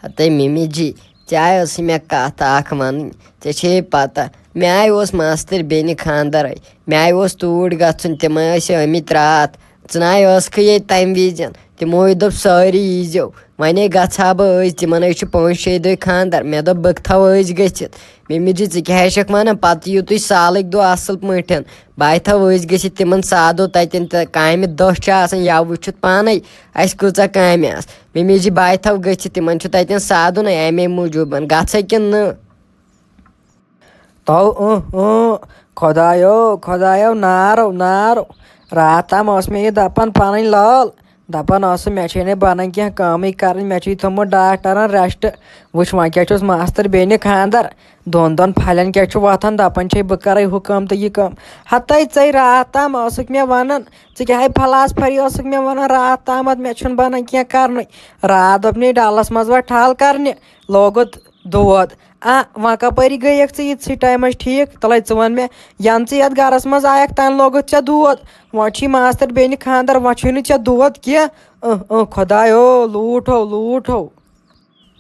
हते मिमी जी चाहे मे कत अख वन ऐ पता मे आय मास्तर बेन खानदर मे आय तूर गन तम आमित रात च ये तम विज तमो दोप सारी यीजो वने गहा बह तिमन 5-6 दह खानदर मे दोप बह थो गथित मिमी जी क्या वन पत यू तुम साल दह असल पे बह थो गथित तिमन सादो तन काम 10 या वुत पान अस कूचा काम मिमी जी बह थो गथित तिमन तन सादुन अमे मूजूब गह कि न खुदायो खुदायो नारो नारो रात तम मे यह दपान पन लाल दपान मे ने बन कह कम कर मे थोमुत डॉक्टरन रेस्ट वुच वह क्या मास्तर बेन खानदर दोन फलन क्या वथान दपान बह कर हु कम तो यह कम हते ऐ रात तम मे वन क्या फलासफरी मे वन रात तम मे बन कह कर रात दोप डलस मज व ठल कर लोगुत दोद वह कपरी गयक य टाइम ठीक तल वन मे यन ये गरस मज आयक तन लोगुत ऐ दोद वह मास्तर बेन खानदर वह ऐ दोद कह खुदायो लूठो लूठो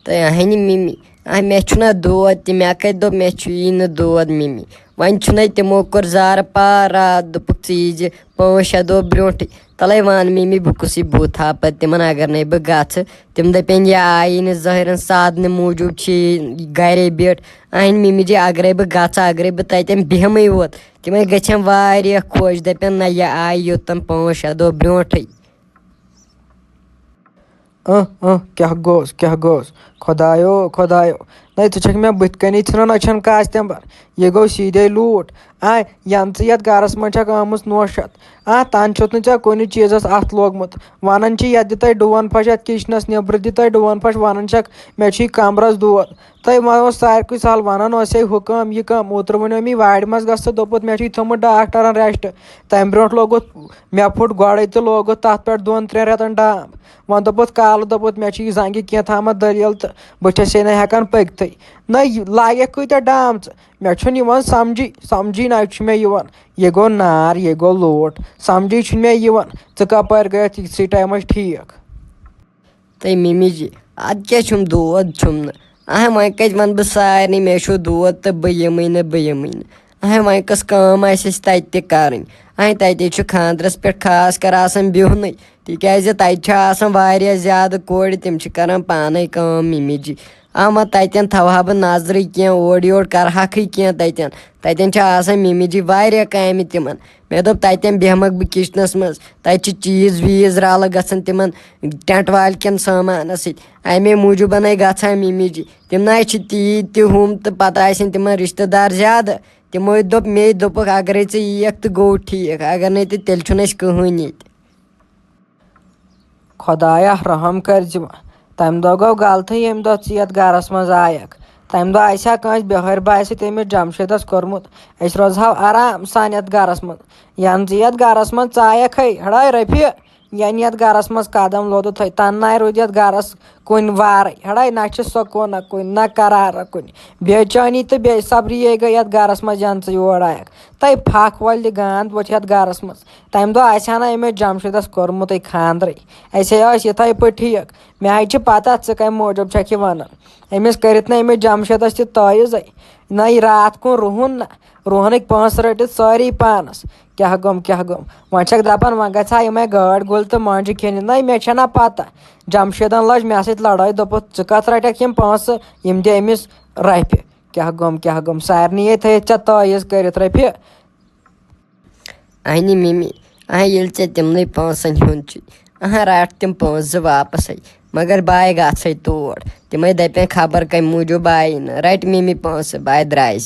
तो अहन मिमी मे दोद मे कत दो मे यी न दोद मिमी वन तमो कोर जार पार रात दोपुक चीज 5-6 दह ब्रोट तले वन मिमी बह कुस बू था पे तिमन अगर न बह गथ तिम दपन यह आई न जहरन साधन मूजूब गरे बिठ अहन मिमी जी अगर बह गह अगर बह तन बेहमे वोत तिम गन वारिया खुश दपन ना यह आई योतन 5-6 दह ब्रोट क्या गोस खुदायो खुदायो नहीं षक मे बुथ कनी इन अछन कास्तंबर यह गो सीधे लूट यन ये गरस मज आम नोशत तन े कुन चीज़ अत लोगमुत वन ये दित डुवन फश अ किचनस नबर दित डुवन फश वन मे कमरस दोद तह वो सारे सहल वन हु कम यह कम ओतर वो मे वाड़ मज गस दोपुत मे थोमुत डॉक्टरन रेस्ट तम ब्रो लोगुत मे फुट गोड़े तो लोगुत तथ पे 2-3 रेतन डाम वो दोपुत काल दोपुत मे जंग कह थामत दलील तो बस हेकान पकत न लागे कत डाम मे समझी ना मे यह गो नार यह गो लूट समझी मे च कपर गयत इसी टाइम ठीक तो मिमी जी अद क्या दोद वन कत वन बह सारे मे दोद तो बह यम न वन कस कम तत कर तते खानदरस पे खास कर बिहन तिकाज तत ज्यादा कोड़ तम कर पान कम मिमी जी वन तन थवहा बह नजर कह ओर योर करहक कह ततन मिमी जी वारिया काम तिमन मे दोप ततन बेहमक बह किचनस मज तत चीज वीज रल गसन तिमन टेंट वाल कन सामान अमे मूजूबन गहान मिमी जी तिम ना तीत हम तो पता तिमन रिश्तेदार ज्यादा तमो दोप मे दोपुक अगर यीक तो गो ठीक अगर नहीं तो तेल कहन ये खुदाया रहम कर तम दह गो गलत ये दह ये गरस मज आयक तम दह आसा कस बेहर बस तमिस जमशेदस कोरमुत रोजहो आराम सान ये गरस मज यन ये गरस मज आयक हड़ाई रफी यन ये गरस मज कदम लोदुत तन ना रूद ये गरस कुन वार हड़ाई ना सुकून कुन ना करार कुन बेचैनी तो बे सबरी गई ये गरस मज यन योर आयक तय फक वल गांद वो ये गरस मज तम दह आना अमे जमशेदस कोरमुत खानदर ये पे ठीक मे पता कम मूजूब छक वन अमिस कर अमिस जमशेदस तयज ना रात कुन रुहन ना रुहनक 5 रटित सारी पानस क्या गम वन दपान वन गहा ये गाड़ गुल तो मंज खेन ना मे ना पता जमशेदन लज मे सत लड़ाई दोपुत च कत रटक यम 5 यम दे अमिस रफि क्या गम सारे ये थे तयज कर रफि अहन मिमी ये तिमन 5 हुन रट तम 5 वापस मगर बाय गह तोड़ तम दपन खबर कम मूजूब आई न रट मिमी 5 बाय द्राय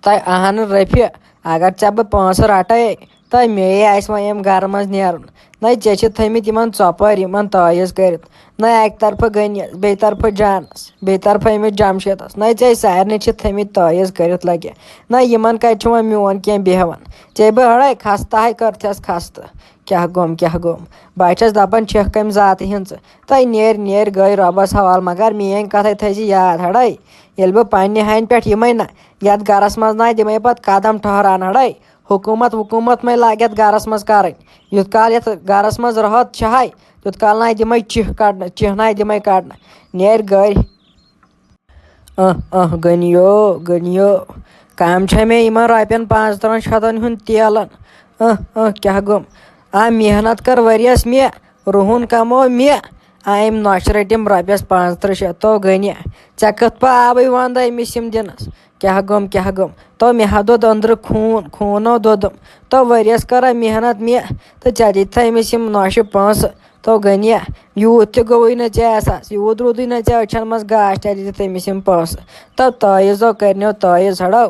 तय अहन रफि अगर ऐ बह 5 रटे तो मे वम गर मज नेरन ना ऐ थमित इन चपर इन तयज कर ना अक तरफ गनियस बे तरफ जानस बे तरफ अमिस जमशेदस ना ऐ सारे थमित तयज कर लगे ना इन कत मोन कह बेहवन ऐ बह हड़े खस्ता करथस खस्त क्या गम बस दपान छह कम जात हिंस तय नेर गई रबस हवाल मगर मेन कथ थी याद हड़े ये बह पे हन पे ना ये गरस मज ना दिमे पे कदम ठहरान हड़े हुकूमत में लागत गरस मज कर युत काल ये गरस मज रहत छहाय तुत काल ना दिमे चिह ना दिमे कड़न नेर गर गनियो काम छे मे इमन रॉपियन 5-3 हुन तेलन क्या गम आ मेहनत कर वरियस मे रुहुन कमो मे आम नौश रटिम रॉपियस 5-3 तो गनि चे कत पा आवे वंद अमिस यम दिनस क्या गम तो मे हा दोद अंदर खूनो दोदम तो वरियस कर मेहनत मे तो चे दित अमिस यम नौश 5 तो गनि यूत तो गई न चे एहसास यूत रूद न चे अछन मज गाश चे दित अमिस यम 5 तो ताइज दो करनो ताइज हड़ो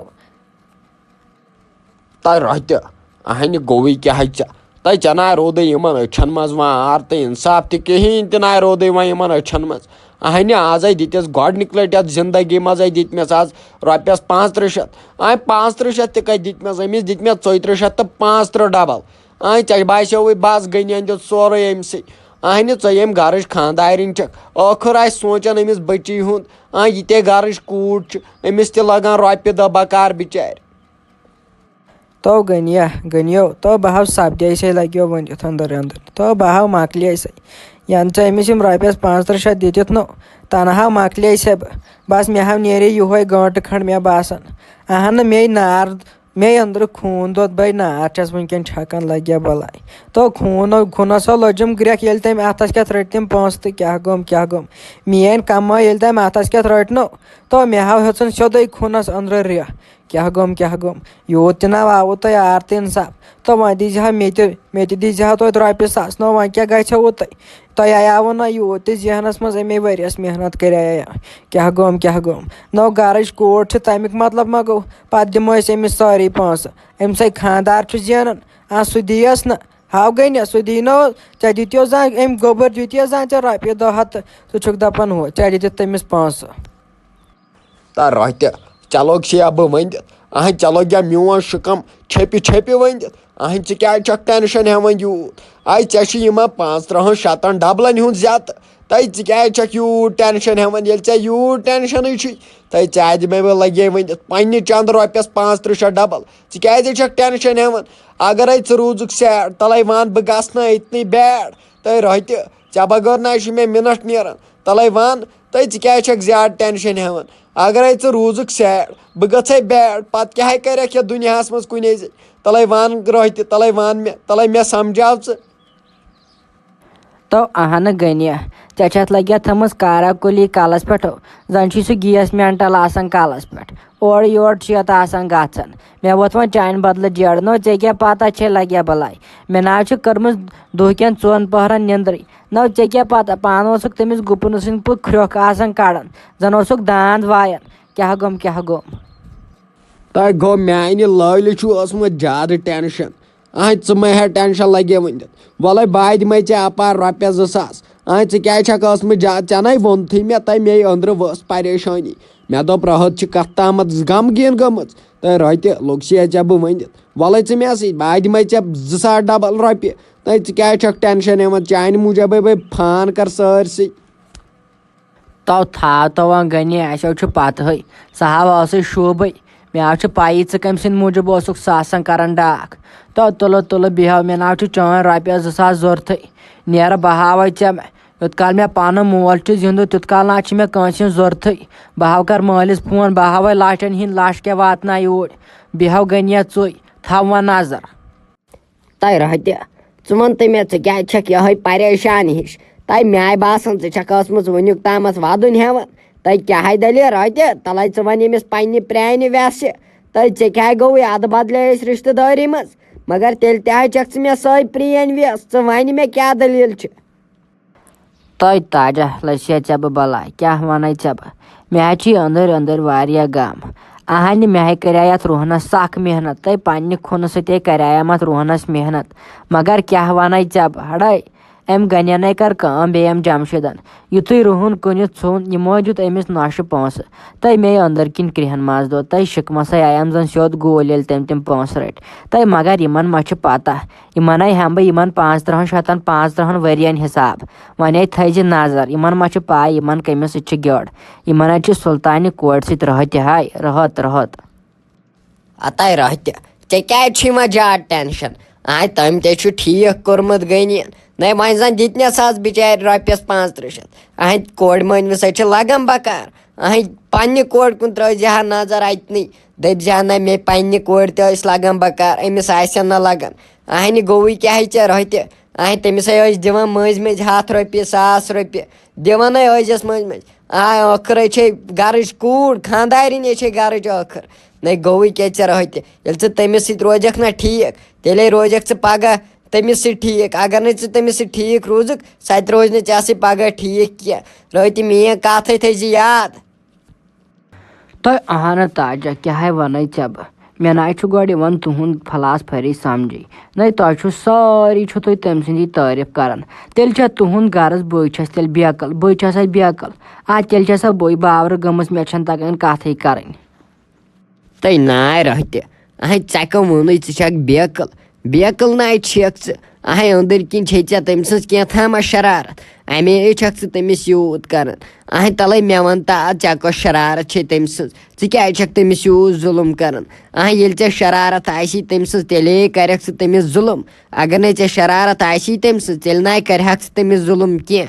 तय रहते अहन गोवी क्या तय चे ना रोद यमन अछन मज वार तो इंसाफ तहन ना रोद वमन अछन मज अहन आज दितस गोडनिक लट जिंदगी मज दितमस आज रॉपियस 5-3 आम 5-3 तक दितमस अमिस दितमस 34 तो 5 डबल चे बास्यो बस गनि दित सोरे अमसे अहन यम घर खानदारिन आखिर आ सोचान अमिस बची हुंद ये घर कूट अमिस ते लगान रॉपिय 10 बकार बिचार तो गनियो तो बहाव सपदे से लग्यो वन अंदर तो बहाव मकल यन अमिस रॉपियस 5-3 दित नो तन हाव मकल बस मे हाव नेरे ये गंट खंड मे बासान अहन मे नार मे अंदर खून दोद भाई नार छस वनकन छकन लगे बलाय तो खूनसो लजम ग्रेक ये तम अतस क्या रट तम 5 तो क्या गम मेन कमा ये तम अतस क्या रटनो तो मे हाव हेचन सोदे खूनस अंदर रेह क्या गम यूत ना आव तो यार तो इंसाफ तो वह दीजा मे दीजा तो रॉपिय 1,000 नो वह क्या गो तो आव ना यूत जहनस मज अमे वरियस मेहनत कर क्या गम नो गरज कोट तमिक मतलब मा गो पत दिमो अमिस सारी 5 अम सा खानदार जेनन सह दियस न हाव गनि सह दी नो चे दित्यो जान अम गोबर दित्या जान चे रॉपिय 200 सह दपान हो चे दित तमिस 500 तर रहते चलो क्या बह वन अहन चलो क्या मोन शिकम छपि वन अहन क्या टेंशन हेवन यूत आई चे 5-3 डबलन हुंद ज्यात तय क्या यूत टेंशन हेवन ये यूत टेंशन तय चे मे लगे वन पन्ने चंद रॉपियस 5-3 डबल क्या टेंशन हेवन अगर रूजुक सैड तले वन बह गना इतनी बैड तय रहते चे बगैर ना मे मिनट नेरान तले वन तय क्या ज्यादा टेंशन हेवन अगर रूजुक सैड बह गई बैड पत क्या कर दुनिया मज कुन तले वन रहते तले मे समझाव तो अहन गनि चे लगे थमस कारा कुली कलस पे जन सह गैस मेंटल आसान कलस पे और योर गन मे वोत वो चान बदल जेड़ नो ऐ क्या पता छे लगे बलाय मे ना कर्म दुहकन 4 पहरन निंद्र नो ऐ क्या पता पान तमिस गुपन सद पुत ख्रोक आसान कड़न जन दांद वायन क्या गम तय गो म्यान लल ज्यादा टेंशन अहन हे टेंशन लगे वन वल बाद मे चे अपार रॉपियस 2,000 क्या ज्यादा चे ना वोन मे तय मे अंदर वस परेशानी मे दोप रहत कत तम गमगीन गम तय रहते लोग चे बह वन वल मे सी बाद मे चे 2,000 डबल रॉपिय तय क्या टेंशन हेवन चान मूजब फान कर सारसी तो था तो वह गनि असो पत सह हाव शोबे मे आव पाई कम सद मूजब आसान कर डाक तो तुल बिहाव मे ना चन रॉपियस 2,000 जरूरत नेर बह हाव चे युत काल मे पन मोल जिंद तुत काल ना मे कंस जरूरत बह हाव कर मालिस फोन बह हाव लाशन हिंद लाश क्या वातना यूर बिहाव गनि चुई थव वन नजर तय रहते वन तो मे क्या ये परेशान हिश तय मे बासान वनुक तम वदन हेवन तय क्या दलील रहते तले वन अमिस पन्ने प्रान वैस तय क्या गो अद बदले रिश्तेदारी मज मगर तेल तक मे सै प्रेन वेस वन मे क्या दलील तय ताजा लसिया चे बलाय क्या वन चे मे अंदर वारिया गम अहन मे कर रोहनस सख मेहनत तय पन्ने खून सत कर मत रोहनस मेहनत मगर क्या वन चे हड़े अम गनि कर बेम जमशेदन युथु रोहन कुनित ोन यमो दुत अमिस नौश 5 तय मे अंदर किन क्रिहन मज दो तय शिकमस आयाम जन सोद गोल ये तम 5 रट तय मगर इन मा पता इन हम बह इन 5-3 5-3 वरियन हिसाब वन थज नजर इन मा पाई इन कमिस गड़ इन सुल्तान कोट सत रहत हाय रहत अतः रहते चे क्या ज्यादा टेंशन आय तम ते ठीक कोर्मुत गनीन नै वह जन दितनस बिचार रॉपियस 500 अह कोड़ मनविस लगन बकार अह पन्ने कोड़ कुन त्रहा नजर अतनी दपा ना मे पन्ने कोड़ तस लगन बकार अमिस आसन ना लगन अह गोवी क्या चे रोत अह तमिस दिवान मज मज 100 रॉपिय 100 रॉपिय दिवान मज मज आखर गर कूड़ खानदारिन गर आखर नै गोवी क्या चे रोत ये तमिस रोजक ना ठीक तेल रोजक पगह तमिस ठीक अगर न तमिस ठीक रोजुक सह रोज नी पगह ठीक क्या रोत मे कथ थी याद तो अहन ताजा क्या वन ऐ बह मे ना गोड़ तुहद फलासफरी समझी नै तुम सारी तम सी तारीफ कर तेल तुहद गर्ज बस तेल बेकल बस बेकल तेल सा बई बावर गमस मे तगन कथ कर तै नाय रोत अह ऐ कम वोन बेकल बेकल नाय अह अंदर किन तम क्या थामा शरारत अमे तमिस यूत कर अह तले मे वन चे कस शरारत तम क्या तमिस यूत जुलम कर अह ये शरारत आसी तम तेले कर तमिस जुलम अगर न ऐ शरारत आसी तम तेल ना कर तमिस जुलम क्या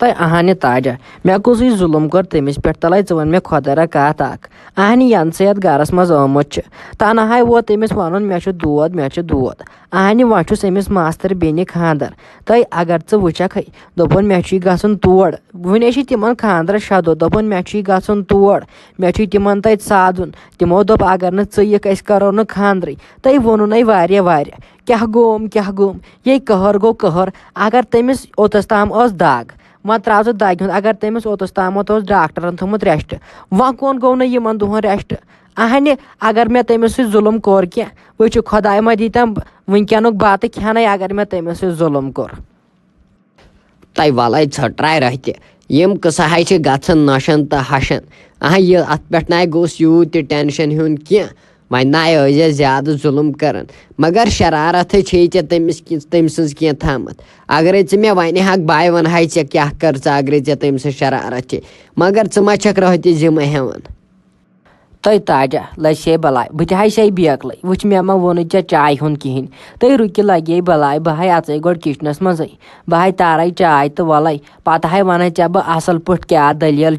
तो अहन ताजा मे कुछ जुलम कर तमिस पे तल वन मे खुदा कत अहन यन सत गरस मज आमुत तनहा वो तमिस वन मे दोद अहन वह अमिस मास्तर बेन खानदर तो अगर वुचक दोपन मे गन तोड़ वने तिमन खानदर 6 दह दोपन मे गन तोड़ मे तिमन तत साधुन तिमो दोप अगर नक करो न खानदर तो वोन वारिया क्या गोम ये कहर गो कहर अगर तमिस ओतस ताम दाग वह त्राव दाग अगर तमिस ओतस ताम डॉक्टरन थोमुत रेस्ट वह कौन गो न दुहन रेस्ट अहन अगर मे तमिस जुलम कोर क्या वो खुदा मा दीतम वनकनुक बात खेन अगर मे तमिस जुलम कोर तै वल छट्राय रोत यम कसा गन नशन तो हशन अह यह अत पे ना गोस यूत टेंशन हुन क्या वह ना ज्यादा जुलम कर मगर शरारत तमिस तम क्या थमत अगर मे वन बाय वन ऐ क्या कर अगर तम शरारत मगर मा रोत जिम हेवन तो ताजा लसे बलाय बह बेकल वुच मे मा वोन चाय हुन कहें तो रुक लगे बलाय बह अचे गोड़ किचनस मज बह तारे चाय तो वल पत वन बह असल पे क्या दलील।